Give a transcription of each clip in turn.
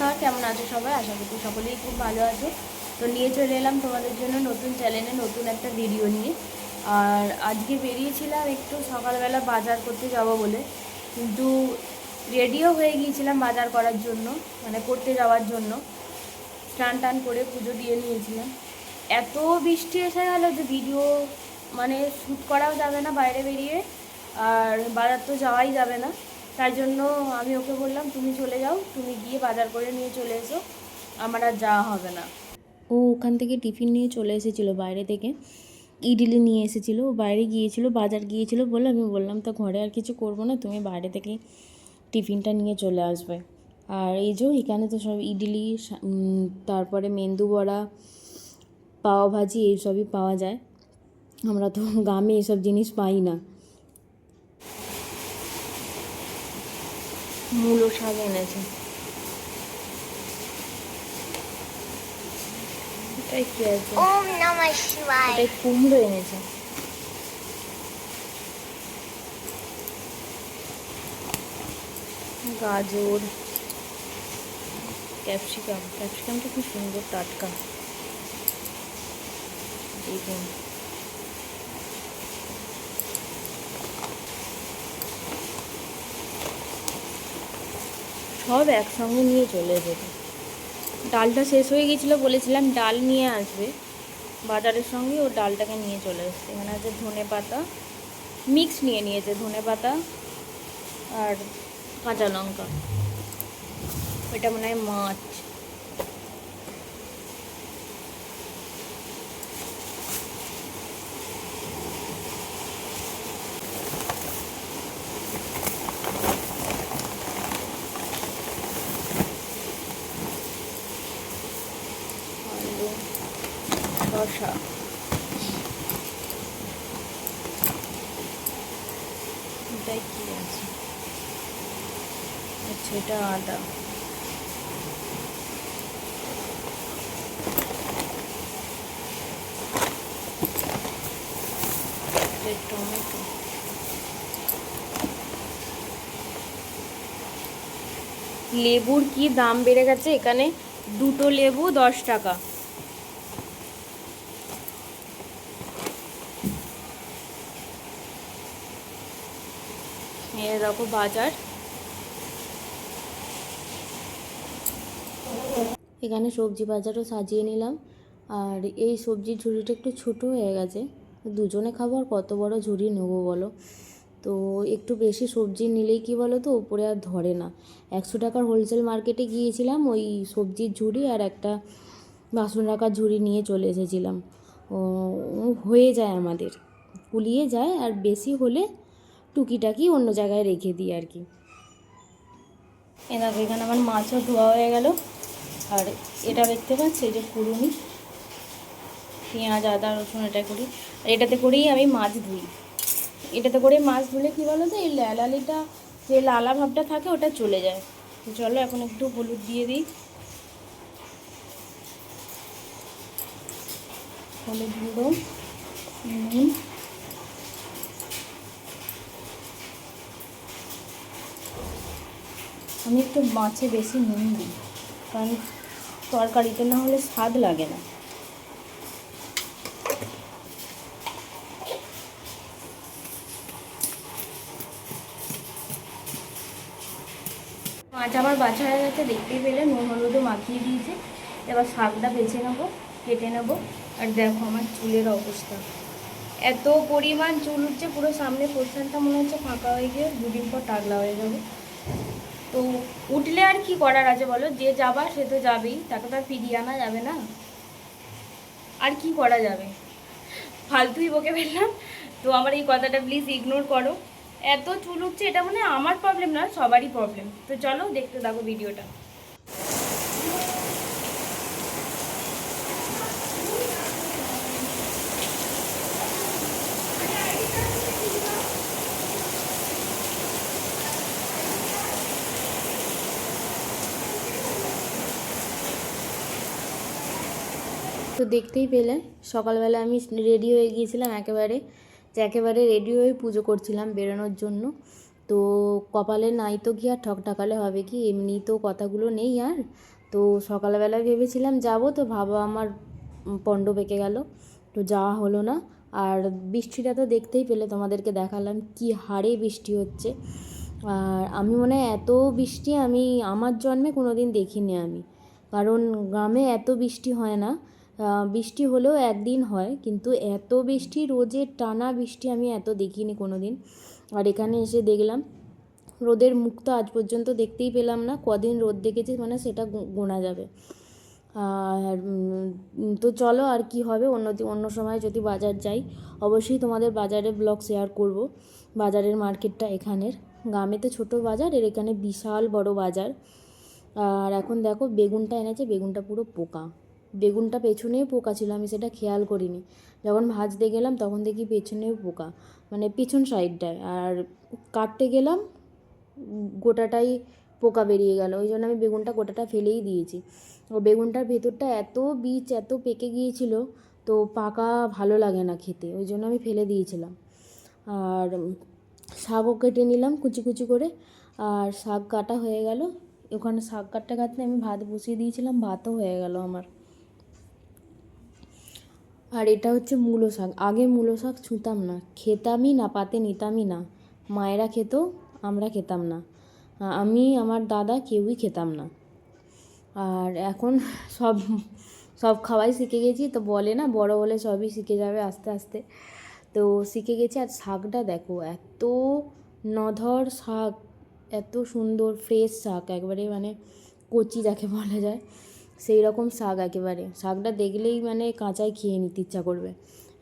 নমস্কার, কেমন আছো সবাই? আশা করি সকলেই খুব ভালো আছে। তো নিয়ে চলে এলাম তোমাদের জন্য নতুন চ্যানেলে নতুন একটা ভিডিও নিয়ে। আর আজকে বেরিয়েছিলাম একটু সকালবেলা বাজার করতে যাব বলে, কিন্তু রেডিও হয়ে গিয়েছিলাম বাজার করার জন্য, মানে করতে যাওয়ার জন্য। স্নান টান করে পুজো দিয়ে নিয়েছিলাম। এত বৃষ্টি এসে গেল যে ভিডিও মানে শ্যুট করাও যাবে না বাইরে বেরিয়ে, আর বাজার তো যাওয়াই যাবে না। তাই জন্য আমি ওকে বললাম তুমি চলে যাও, তুমি গিয়ে বাজার করে নিয়ে চলে এসো, আমার আর যাওয়া হবে না। ও ওখান থেকে টিফিন নিয়ে চলে এসেছিলো, বাইরে থেকে ইডলি নিয়ে এসেছিলো। ও বাইরে গিয়েছিলো, বাজার গিয়েছিলো বলে আমি বললাম তো ঘরে আর কিছু করবো না, তুমি বাইরে থেকে টিফিনটা নিয়ে চলে আসবে। আর এই যে এখানে তো সব ইডলি, তারপরে মেন্দু বড়া, পাও ভাজি এইসবই পাওয়া যায়। আমরা তো গ্রামে এসব জিনিস পাই না। মূলো শাক এনেছে, এটাই কি আছে, ওম নমঃ শিবায়। এটাই কুমড়ো এনেছে। গাজর, ক্যাপসিকামটা খুব সুন্দর টাটকা। বেগুন, সব একসঙ্গে নিয়ে চলে যেত। ডালটা শেষ হয়ে গিয়েছিলো, বলেছিলাম ডাল নিয়ে আসবে বাজারের সঙ্গে, ও ডালটাকে নিয়ে চলে এসছে। এখানে আছে ধনে পাতা, মিক্স নিয়ে নিয়েছে ধনে পাতা আর কাঁচা লঙ্কা। ওইটা মনে হয় মাছ। আলু, শসা, এটাই কি আছে, আচ্ছা এটা আদা, এটা টমেটো। লেবুর কি দাম বেড়ে গেছে এখানে, দুটো লেবু 10 টাকা। এই দেখো বাজার। এখানে সবজি বাজারও সাজিয়ে নিলাম। আর এই সবজির ঝুড়িটা একটু ছোট হয়ে গেছে, দুজনে খাবো আর কত বড় ঝুড়ি নেবো বলো। তো একটু বেশি সবজি নিলেই কি বলো তো ওপরে আর ধরে না। 100 টাকার হোলসেল মার্কেটে গিয়েছিলাম, ওই সবজির ঝুড়ি আর একটা বাসন রাখার ঝুড়ি নিয়ে চলে এসেছিলাম। ও হয়ে যায় আমাদের, কুলিয়ে যায়। আর বেশি হলে টুকিটাকি অন্য জায়গায় রেখে দিই আর কি। এ দেখো এখানে আমার মাছও ধোয়া হয়ে গেল। আর এটা দেখতে পাচ্ছি, এই যে কুড়ুনি, পেঁয়াজ আদা রসুন এটা করি, আর এটাতে করেই আমি মাছ ধুই। এটাতে করে মাছ ধুলে কী বলো তো, এই লালালিটা যে লালা ভাবটা থাকে ওটা চলে যায়। তো চলো এখন একটু হলুদ দিয়ে দিই, হলুদ গুঁড়ো, নুন, আমি একটু মাছে বেশি নুন দিই, কারণ তরকারিতে না হলে স্বাদ লাগে না। মাছ আমার বাছা হয়ে গেছে, দেখতেই পেলে নুন হলুদও মাখিয়ে দিয়েছে। এবার শাকটা বেছে নেবো, কেটে নেবো। আর দেখো আমার চুলের অবস্থা, এত পরিমাণ চুল উঠছে, পুরো সামনে পোর্শনটা মনে হচ্ছে ফাঁকা হয়ে গিয়ে দুদিন পর টাগলা হয়ে যাবে। তো উঠলে আর কি করার আছে বলো, যে যাবা সে তো যাবেই, তাকে তো আর ফিরিয়ে আনা যাবে না। আর কি করা যাবে, ফালতুই বকে ফেললাম। তো আমার এই কথাটা প্লিজ ইগনোর করো। এত চুল উঠছে, এটা মানে আমার প্রবলেম না, সবারই প্রবলেম। তো চলো দেখতে থাকো ভিডিওটা। তো দেখতেই পেলে সকালবেলা আমি রেডি হয়ে গিয়েছিলাম একেবারে, যে একেবারে রেডি হয়ে পুজো করছিলাম বেরোনোর জন্য। তো কপালে নাই তো কি আর ঠক ঠাকালে হবে কি, এমনি তো কথাগুলো নেই আর। তো সকালবেলায় ভেবেছিলাম যাব, তো ভাবা আমার পণ্ড পেকে গেল, তো যাওয়া হলো না। আর বৃষ্টিটা তো দেখতেই পেলে, তোমাদেরকে দেখালাম কি হারে বৃষ্টি হচ্ছে। আর আমি মনে হয় এত বৃষ্টি আমি আমার জন্মে কোনো দিন দেখিনি আমি, কারণ গ্রামে এত বৃষ্টি হয় না। বৃষ্টি হলেও একদিন হয়, কিন্তু এত বৃষ্টি রোজের টানা বৃষ্টি আমি এত দেখিনি কোনো দিন। আর এখানে এসে দেখলাম রোদের মুখ তো আজ পর্যন্ত দেখতেই পেলাম না, কদিন রোদ দেখেছি মানে সেটা গোনা যাবে। আর তো চলো আর কি হবে, অন্য সময় যদি বাজার যাই অবশ্যই তোমাদের বাজারের ব্লগ শেয়ার করব। বাজারের মার্কেটটা এখানের, গ্রামে তো ছোটো বাজার, এর এখানে বিশাল বড় বাজার। আর এখন দেখো বেগুনটা এনেছে, বেগুনটা পুরো পোকা, বেগুনটা পেছনেও পোকা ছিল, আমি সেটা খেয়াল করিনি। যখন ভাজতে গেলাম তখন দেখি পেছনেও পোকা, মানে পেছন সাইডটায়। আর কাটতে গেলাম গোটাটাই পোকা বেরিয়ে গেল, ওই জন্য আমি বেগুনটা গোটাটা ফেলেই দিয়েছি। ও বেগুনটার ভেতরটা এত বীজ এত পেকে গিয়েছিল, তো পাকা ভালো লাগে না খেতে, ওই জন্য আমি ফেলে দিয়েছিলাম। আর শাকও কেটে নিলাম কুচি কুচি করে, আর শাক কাটা হয়ে গেল। ওখানে শাক কাটতে কাটতে আমি ভাত বসিয়ে দিয়েছিলাম, ভাতও হয়ে গেল আমার। আর এটা হচ্ছে মূলো শাক, আগে মূলো শাক ছুঁতাম না, খেতামই না, পাতে নিতামই না। মায়েরা খেত, আমরা খেতাম না, আমি আমার দাদা কেউই খেতাম না। আর এখন সব সব খাওয়াই শিখে গেছি, তো বলে না বড় হলে সবই শিখে যাবে আস্তে আস্তে, তো শিখে গেছি। আর শাকটা দেখো এত নধর শাক, এত সুন্দর ফ্রেশ শাক একবারে, মানে কচি যাকে বলা যায় সেই রকম শাক একেবারে, শাকটা দেখলেই মানে কাঁচাই খেয়ে নিতে ইচ্ছা করবে,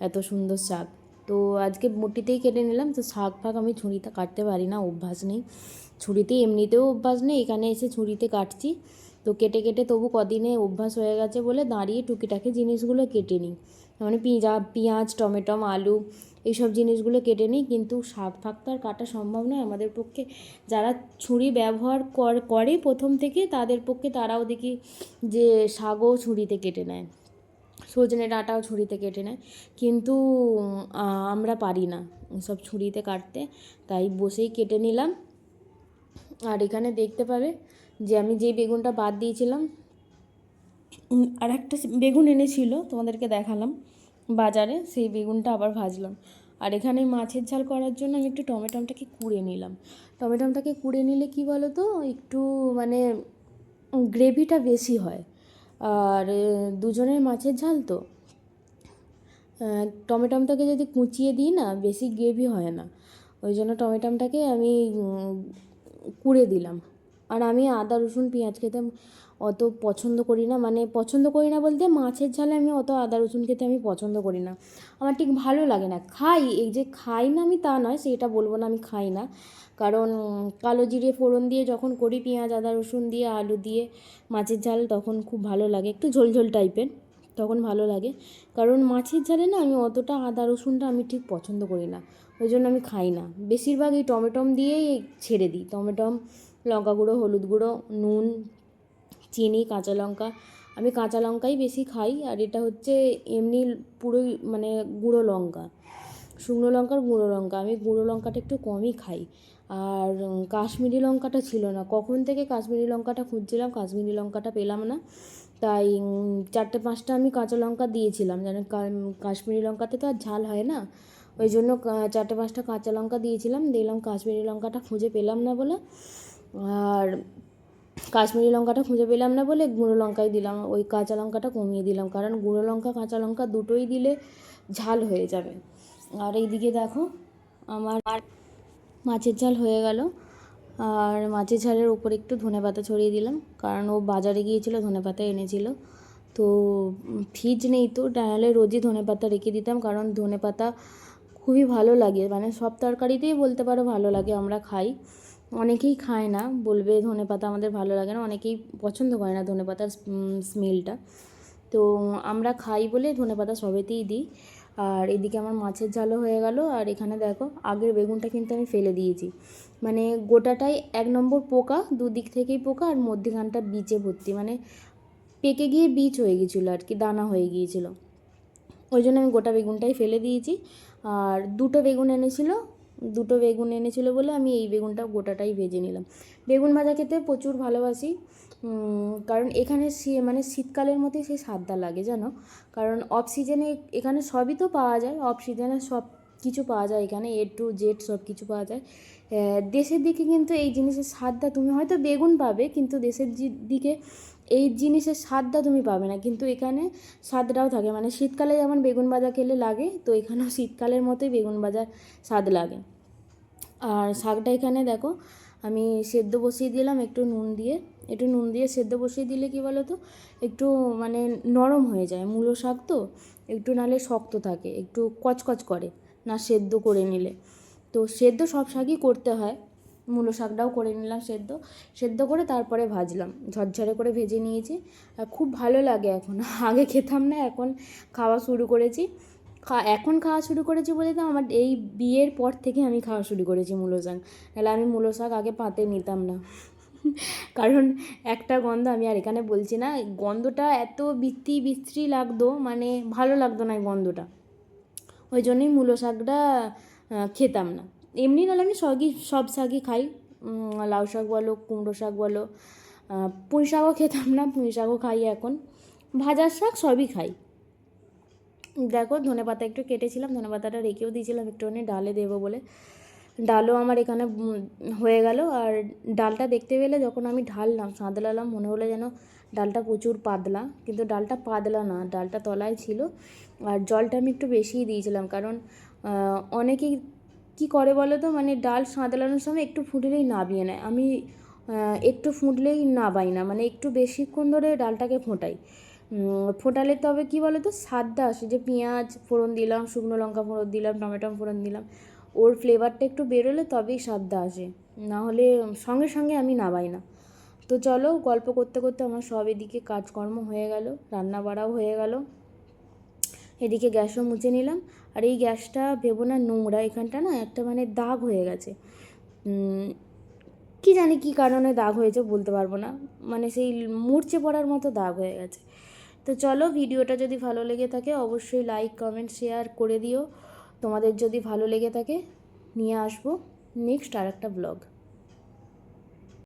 এত সুন্দর শাক। তো আজকে মুটিতেই কেটে নিলাম, তো শাক ফাক আমি ছুরিতে কাটতে পারি না, অভ্যাস নেই, ছুরিতে এমনিতেও অভ্যাস নেই, এখানে এসে ছুরিতে কাটছি। তো কেটে কেটে তবু কদিনে অভ্যাস হয়ে গেছে বলে দাঁড়িয়ে টুকিটাকি জিনিসগুলো কেটে নিই, মানে পেঁয়াজ টমেটো আলু এইসব জিনিসগুলো কেটে নিই। কিন্তু শাক ফাক তো আর কাটা সম্ভব নয় আমাদের পক্ষে, যারা ছুরি ব্যবহার করে প্রথম থেকে তাদের পক্ষে, তারাও দেখি যে শাকও ছুরিতে কেটে নেয়, সজনে ডাঁটাও ছুরিতে কেটে নেয়, কিন্তু আমরা পারি না সব ছুরিতে কাটতে, তাই বসেই কেটে নিলাম। আর এখানে দেখতে পাবে যে আমি যেই বেগুনটা বাদ দিয়েছিলাম, আর একটা বেগুন এনেছিল তোমাদেরকে দেখালাম বাজারে, সেই বেগুনটা আবার ভাজলাম। আর এখানে মাছের ঝাল করার জন্য আমি একটু টমেটোটাকে কুড়ে নিলাম। টমেটোটাকে কুড়ে নিলে কি বলো তো, একটু মানে গ্রেভিটা বেশি হয়। আর দুজনের মাছের ঝাল তো, টমেটোটাকে যদি কুচিয়ে দিই না বেশি গ্রেভি হয় না, ওই জন্য টমেটোটাকে আমি কুড়ে দিলাম। আর আমি আদা রসুন পেঁয়াজ খেতে অত পছন্দ করি না, মানে পছন্দ করি না বলতে মাছের ঝালে আমি অত আদা রসুন খেতে আমি পছন্দ করি না, আমার ঠিক ভালো লাগে না। খাই, এই যে খাই না আমি তা নয়, সেটা বলবো না আমি খাই না, কারণ কালো জিরে ফোড়ন দিয়ে যখন করি পেঁয়াজ আদা রসুন দিয়ে আলু দিয়ে মাছের ঝাল, তখন খুব ভালো লাগে, একটু ঝোলঝোল টাইপের, তখন ভালো লাগে। কারণ মাছের ঝালে না আমি অতটা আদা রসুনটা আমি ঠিক পছন্দ করি না, ওই জন্য আমি খাই না। বেশিরভাগ এই টমেটম দিয়েই ছেড়ে দিই, টমেটম লঙ্কা গুঁড়ো হলুদ গুঁড়ো নুন চিনি কাঁচা লঙ্কা, আমি কাঁচা লঙ্কাই বেশি খাই। আর এটা হচ্ছে এমনি পুরোই মানে গুঁড়ো লঙ্কা, শুকনো লঙ্কার গুঁড়ো লঙ্কা, আমি গুঁড়ো লঙ্কাটা একটু কমই খাই। আর কাশ্মীরি লঙ্কাটা ছিল না, কখন থেকে কাশ্মীরি লঙ্কাটা খুঁজছিলাম, কাশ্মীরি লঙ্কাটা পেলাম না, তাই 4-5টা আমি কাঁচা লঙ্কা দিয়েছিলাম, যেন কাশ্মীরি লঙ্কাতে তো আর ঝাল হয় না, ওই জন্য 4-5টা কাঁচা লঙ্কা দিয়েছিলাম, দেখলাম কাশ্মীরি লঙ্কাটা খুঁজে পেলাম না বলে, আর কাশ্মীরি লঙ্কাটা খুঁজে পেলাম না বলে গুঁড়ো লঙ্কাই দিলাম, ওই কাঁচা লঙ্কাটা কমিয়ে দিলাম, কারণ গুঁড়ো লঙ্কা কাঁচা লঙ্কা দুটোই দিলে ঝাল হয়ে যাবে। আর এইদিকে দেখো আমার মাছের ঝাল হয়ে গেল, আর মাছের ঝালের উপরে একটু ধনেপাতা ছড়িয়ে দিলাম, কারণ ও বাজারে গিয়েছিলো ধনেপাতা এনেছিল, তো ফ্রিজ নেই, তো নাহলে রোজই ধনেপাতা রেখে দিতাম, কারণ ধনেপাতা খুবই ভালো লাগে, মানে সব তরকারিতেই বলতে পারো ভালো লাগে, আমরা খাই। অনেকেই খায় না, বলবে ধনেপাতা আমাদের ভালো লাগে না, অনেকেই পছন্দ করে না ধনেপাতার স্মেলটা, তো আমরা খাই বলে ধনেপাতা সবেতেই দিই। আর এদিকে আমার মাছের ঝালও হয়ে গেল। আর এখানে দেখো আগের বেগুনটা কিন্তু আমি ফেলে দিয়েছি, মানে গোটাটাই 1 নম্বর পোকা, দুদিক থেকেই পোকা, আর মধ্যখানটা বীজে ভর্তি, মানে পেকে গিয়ে বীজ হয়ে গিয়েছিলো আর কি, দানা হয়ে গিয়েছিলো, ওই জন্য আমি গোটা বেগুনটাই ফেলে দিয়েছি। আর 2টো বেগুন এনেছিল, দুটো বেগুন এনেছিল বলে আমি এই বেগুনটা গোটাটাই ভেজে নিলাম। বেগুন ভাজা খেতে প্রচুর ভালোবাসি, কারণ এখানে মানে শীতকালের মধ্যে সেই স্বাদটা লাগে জানো। কারণ অফ সিজনে এখানে সবই তো পাওয়া যায়, অফ সিজনে সব কিছু পাওয়া যায়, এখানে A to Z সব কিছু পাওয়া যায়। দেশের দিকে কিন্তু এই জিনিসের স্বাদটা তুমি হয়তো বেগুন পাবে, কিন্তু দেশের দিকে এই জিনিসের স্বাদটা তুমি পাবে না, কিন্তু এখানে স্বাদটাও থাকে। মানে শীতকালে যেমন বেগুন ভাজা খেলে লাগে, তো এখানেও শীতকালের মতোই বেগুন ভাজার স্বাদ লাগে। আর শাকটা এখানে দেখো আমি সেদ্ধ বসিয়ে দিলাম একটু নুন দিয়ে সেদ্ধ বসিয়ে দিলে কি বলো তো একটু মানে নরম হয়ে যায়। মূলো শাক তো একটু নালে শক্ত থাকে, একটু কচকচ করে না সেদ্ধ করে নিলে। তো সেদ্ধ সব শাকই করতে হয়, মূলো শাকটাও করে নিলাম সেদ্ধ করে তারপরে ভাজলাম, ঝরঝরে করে ভেজে নিয়েছি। আর খুব ভালো লাগে এখন, আগে খেতাম না, এখন খাওয়া শুরু করেছি। এখন খাওয়া শুরু করেছি বলে তো আমার এই বিয়ের পর থেকে আমি খাওয়া শুরু করেছি মূলো শাক, নাহলে আমি মূলো শাক আগে পাতে নিতাম না। কারণ একটা গন্ধ, আমি আর এখানে বলছি না, গন্ধটা এত বিশ্রী লাগতো, মানে ভালো লাগতো না এই গন্ধটা, ওই জন্যই মূলো শাকটা খেতাম না। এমনি নাহলে আমি সব শাকই খাই, লাউ শাক বলো, কুমড়ো শাক বলো, পুঁই শাকও খেতাম না, পুঁই শাকও খাই এখন, ভাজার শাক সবই খাই। দেখো ধনেপাতা একটু কেটেছিলাম, ধনেপাতাটা রেখেও দিয়েছিলাম একটুখানি ডালে দেবো বলে। ডালও আমার এখানে হয়ে গেল। আর ডালটা দেখতে পেলে যখন আমি ঢাললাম সাঁতলালাম, মনে হলো যেন ডালটা প্রচুর পাতলা, কিন্তু ডালটা পাতলা না, ডালটা তলায় ছিল। আর জলটা আমি একটু বেশিই দিয়েছিলাম, কারণ অনেকেই কী করে বলো তো, মানে ডাল সাঁতলানোর সময় একটু ফুটলেই নাবিয়ে নেয়, আমি একটু ফুটলেই নাবাই না, মানে একটু বেশিক্ষণ ধরে ডালটাকে ফোটাই। ফোটালে তবে কী বলো তো স্বাদটা আসে, যে পেঁয়াজ ফোড়ন দিলাম, শুকনো লঙ্কা ফোড়ন দিলাম, টমেটো ফোড়ন দিলাম, ওর ফ্লেভারটা একটু বেরোলে তবেই স্বাদটা আসে, না হলে সঙ্গে সঙ্গে আমি নাবাই না। তো চলো গল্প করতে করতে আমার সব এদিকে কাজকর্ম হয়ে গেল, রান্না বাড়াও হয়ে গেল, এদিকে গ্যাসও মুছে নিলাম। আর এই গ্যাসটা ভেবো না নোংরা, এখানটা না একটা মানে দাগ হয়ে গেছে, কি জানি কী কারণে দাগ হয়েছে বলতে পারবো না, মানে সেই মূর্ছে পড়ার মতো দাগ হয়ে গেছে। তো চলো ভিডিওটা যদি ভালো লেগে থাকে অবশ্যই লাইক কমেন্ট শেয়ার করে দিও। তোমাদের যদি ভালো লেগে থাকে নিয়ে আসবো নেক্সট আর একটা ব্লগ।